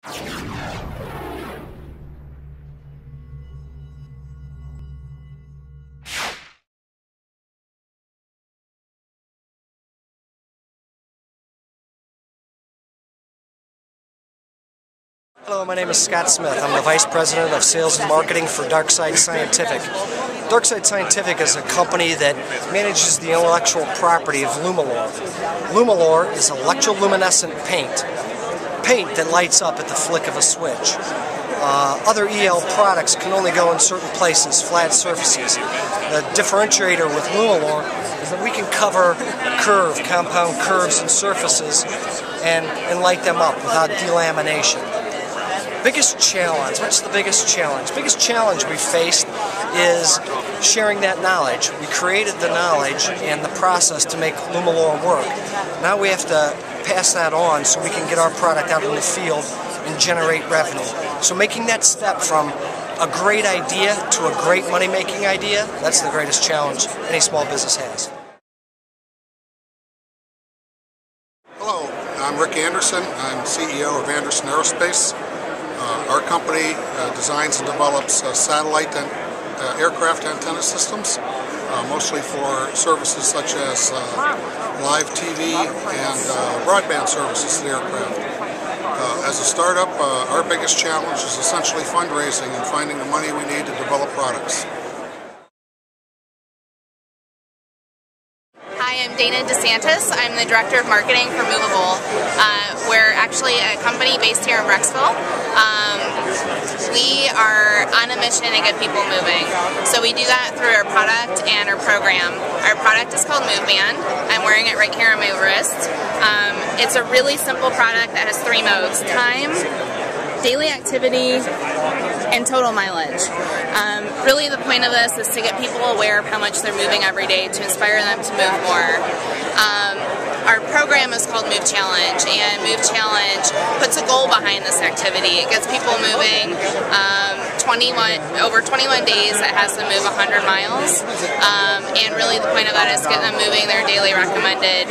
Hello, my name is Scott Smith. I'm the Vice President of Sales and Marketing for DarkSide Scientific. DarkSide Scientific is a company that manages the intellectual property of Lumalore. Lumalore is electroluminescent paint that lights up at the flick of a switch. Other EL products can only go in certain places, flat surfaces. The differentiator with Lumalore is that we can cover compound curves and surfaces and light them up without delamination. Biggest challenge, what's the biggest challenge? Biggest challenge we faced is sharing that knowledge. We created the knowledge and the process to make Lumalore work. Now we have to pass that on so we can get our product out in the field and generate revenue. So making that step from a great idea to a great money-making idea, that's the greatest challenge any small business has. Hello, I'm Rick Anderson. I'm CEO of Anderson Aerospace. Our company designs and develops satellite and aircraft antenna systems, mostly for services such as live TV and broadband services to the aircraft. As a startup, our biggest challenge is essentially fundraising and finding the money we need to develop products. Hi, I'm Dana DeSantis. I'm the Director of Marketing for Movable. We're actually a company based here in Brecksville. We are on a mission to get people moving. So we do that through our product and our program. Our product is called MoveBand. I'm wearing it right here on my wrist. It's a really simple product that has 3 modes: time, daily activity, and total mileage. Really the point of this is to get people aware of how much they're moving every day, to inspire them to move more. Our program is called Move Challenge, and Move Challenge puts a goal behind this activity. It gets people moving over 21 days. It has them move 100 miles, and really the point of that is to get them moving their daily recommended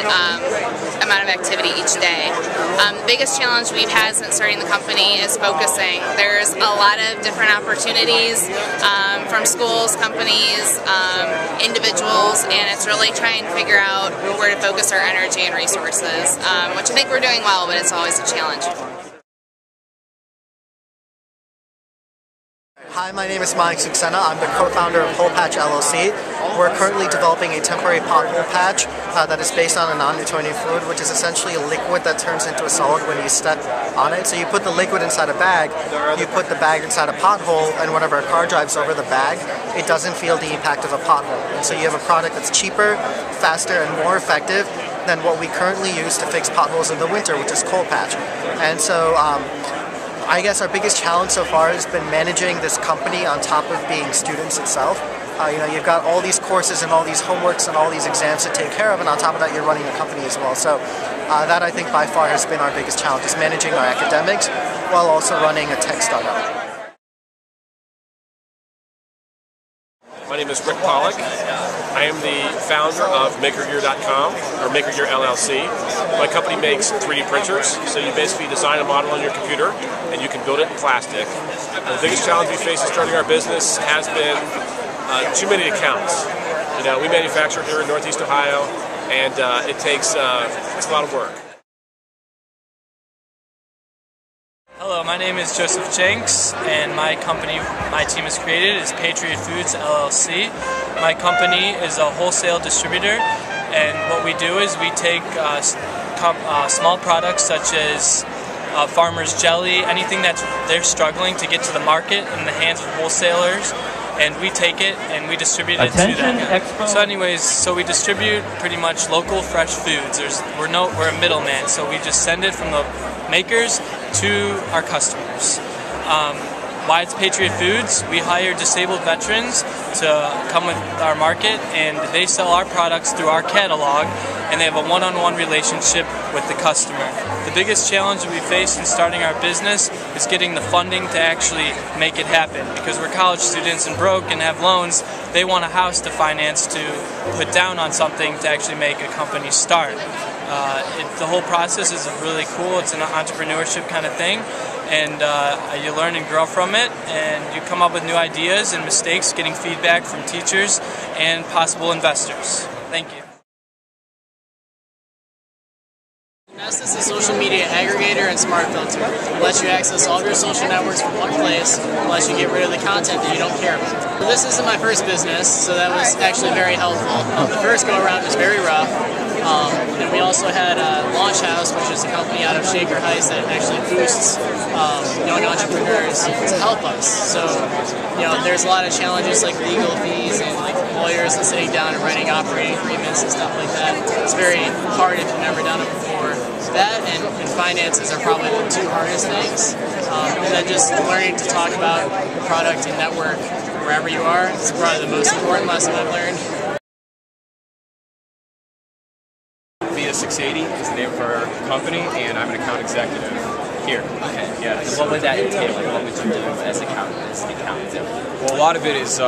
amount of activity each day. The biggest challenge we've had since starting the company is focusing. There's a lot of different opportunities from schools, companies, individuals, and it's really trying to figure out where to focus our energy and resources, which I think we're doing well, but it's always a challenge. Hi, my name is Mike Suksena. I'm the co-founder of Hole Patch LLC. We're currently developing a temporary pothole patch that is based on a non-Newtonian fluid, which is essentially a liquid that turns into a solid when you step on it. So you put the liquid inside a bag, you put the bag inside a pothole, and whenever a car drives over the bag, it doesn't feel the impact of a pothole. And so you have a product that's cheaper, faster, and more effective than what we currently use to fix potholes in the winter, which is Hole Patch. And so I guess our biggest challenge so far has been managing this company on top of being students itself. You've got all these courses and all these homeworks and all these exams to take care of, and on top of that you're running a company as well. So that I think by far has been our biggest challenge, is managing our academics while also running a tech startup. My name is Rick Pollock. I am the founder of MakerGear.com, or MakerGear LLC. My company makes 3D printers, so you basically design a model on your computer and you can build it in plastic. And the biggest challenge we face in starting our business has been too many accounts. We manufacture here in Northeast Ohio, and it takes it's a lot of work. Hello, my name is Joseph Jenks, and my team has created is Patriot Foods LLC. My company is a wholesale distributor, and what we do is we take small products such as farmer's jelly, anything that they're struggling to get to the market in the hands of wholesalers, and we take it and we distribute it to them. So anyways, so we distribute pretty much local fresh foods. We're a middleman, so we just send it from the makers to our customers. Why it's Patriot Foods? We hire disabled veterans to come with our market, and they sell our products through our catalog, and they have a one-on-one relationship with the customer. The biggest challenge we face in starting our business is getting the funding to actually make it happen, because we're college students and broke and have loans. They want a house to finance to put down on something to actually make a company start. The whole process is really cool. It's an entrepreneurship kind of thing, and you learn and grow from it, and you come up with new ideas and mistakes, getting feedback from teachers and possible investors. Thank you. Nest is a social media aggregator and smart filter. It lets you access all of your social networks from one place, and lets you get rid of the content that you don't care about. This isn't my first business, so that was actually very helpful. The first go-around was very rough. And we also had Launch House, which is a company out of Shaker Heights that actually boosts young entrepreneurs to help us. So, there's a lot of challenges like legal fees and lawyers and sitting down and writing operating agreements and stuff like that. It's very hard if you've never done it before. That and finances are probably the two hardest things. And then just learning to talk about the product and network wherever you are is probably the most important lesson I've learned. 680 is the name of our company, and I'm an account executive here. Okay. Yeah. And what would that entail? Like, what would you do as an accountant? Well, a lot of it is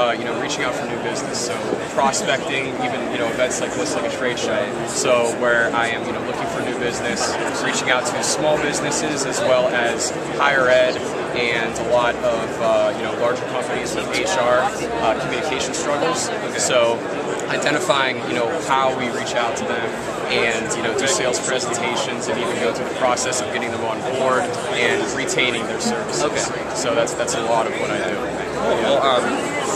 reaching out for new business, so prospecting, even events like this, like a trade show. So where I am looking for new business, reaching out to small businesses as well as higher ed and a lot of larger companies with HR communication struggles. So identifying how we reach out to them and do sales presentations and even go through the process of getting them on board and retaining their services. Okay. So that's a lot of what I do.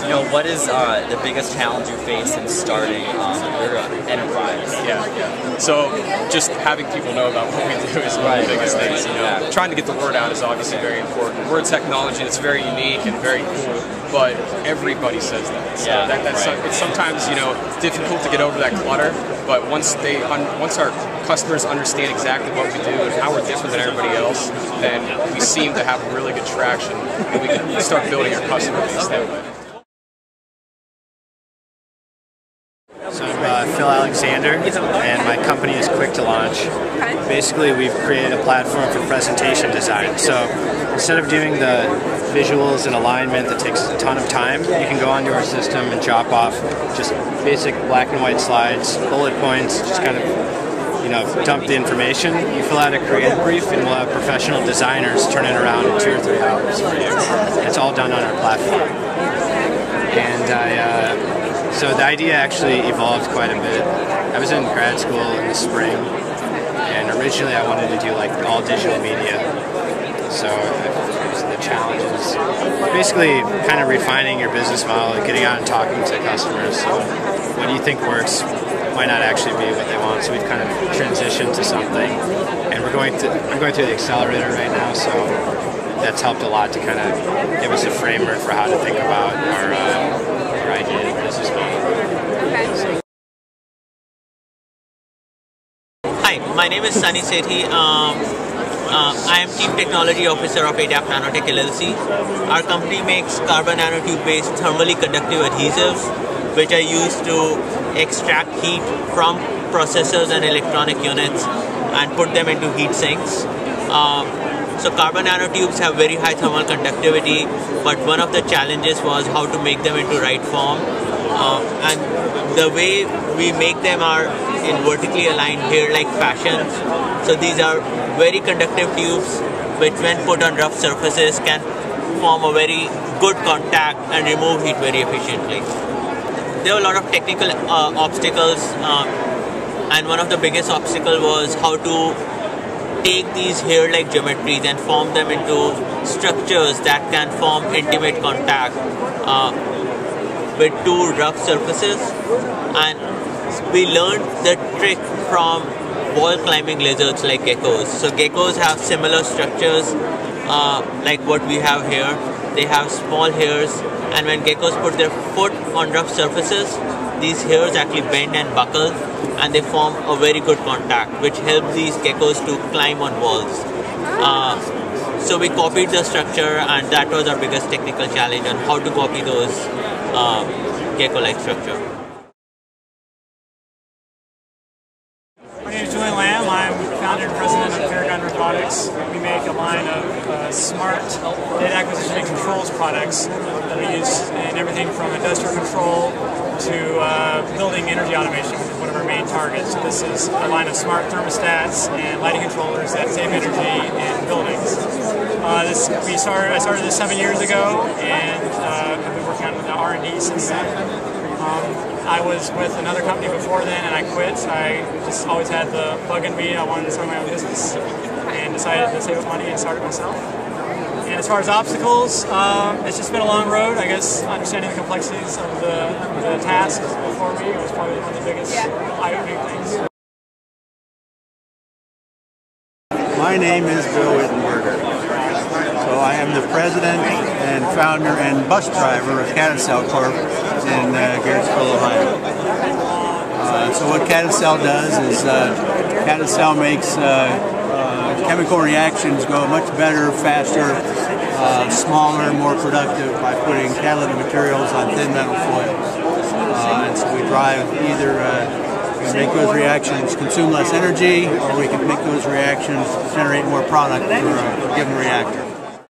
Well, what is the biggest challenge you face in starting your enterprise? Yeah. So just having people know about what we do is one of the biggest things. Trying to get the word out is obviously very important. We're a technology that's very unique and very cool, but everybody says that. So it's sometimes difficult to get over that clutter. But once our customers understand exactly what we do and how we're different than everybody else, then we seem to have really good traction, and we can start building our customer base that way. So I'm Phil Alexander, and my company is Quick to Launch. Basically, we've created a platform for presentation design. So instead of doing the visuals and alignment that takes a ton of time, you can go onto our system and chop off just basic black and white slides, bullet points, just kind of dump the information. You fill out a creative brief, and we'll have professional designers turn it around in 2 or 3 hours for you. It's all done on our platform. And so the idea actually evolved quite a bit. I was in grad school in the spring, and originally I wanted to do like all digital media. So the challenges, basically kind of refining your business model, getting out and talking to customers. So what do you think works might not actually be what they want. So we've kind of transitioned to something, and I'm going through the accelerator right now. So that's helped a lot to kind of give us a framework for how to think about our idea and business model. Okay. Hi, my name is Sunny Sethi. I am Chief Technology Officer of ADAP Nanotech LLC. Our company makes carbon nanotube-based thermally conductive adhesives, which are used to extract heat from processors and electronic units and put them into heat sinks. So carbon nanotubes have very high thermal conductivity, but one of the challenges was how to make them into right form. And the way we make them are in vertically aligned hair-like fashions. So these are very conductive tubes, which when put on rough surfaces can form a very good contact and remove heat very efficiently. There were a lot of technical obstacles, and one of the biggest obstacles was how to take these hair-like geometries and form them into structures that can form intimate contact with 2 rough surfaces. And we learned the trick from wall climbing lizards like geckos. So geckos have similar structures like what we have here. They have small hairs, and when geckos put their foot on rough surfaces, these hairs actually bend and buckle, and they form a very good contact, which helps these geckos to climb on walls. So we copied the structure, and that was our biggest technical challenge on how to copy those gecko-like structure. My name is Julian Lamb. I'm founder and president of Paragon Robotics. We make a line of smart data acquisition and controls products that we use in everything from industrial control to building energy automation. one of our main targets. This is a line of smart thermostats and lighting controllers that save energy in buildings. I started this 7 years ago, and I've been working on the R&D since then. I was with another company before then, and I quit. I just always had the bug in me. I wanted to start my own business, and decided to save up money and start it myself. And as far as obstacles, it's just been a long road. I guess understanding the complexities of the tasks before me was probably one of the biggest eye-opening things. My name is Bill Wittenberger. So I am the president and founder and bus driver of Catacel Corp in Garrettsville, Ohio. So what Catacel does is Catacel makes chemical reactions go much better, faster, smaller, more productive by putting catalytic materials on thin metal foils. And so we drive either make those reactions consume less energy, or we can make those reactions generate more product for a given reactor.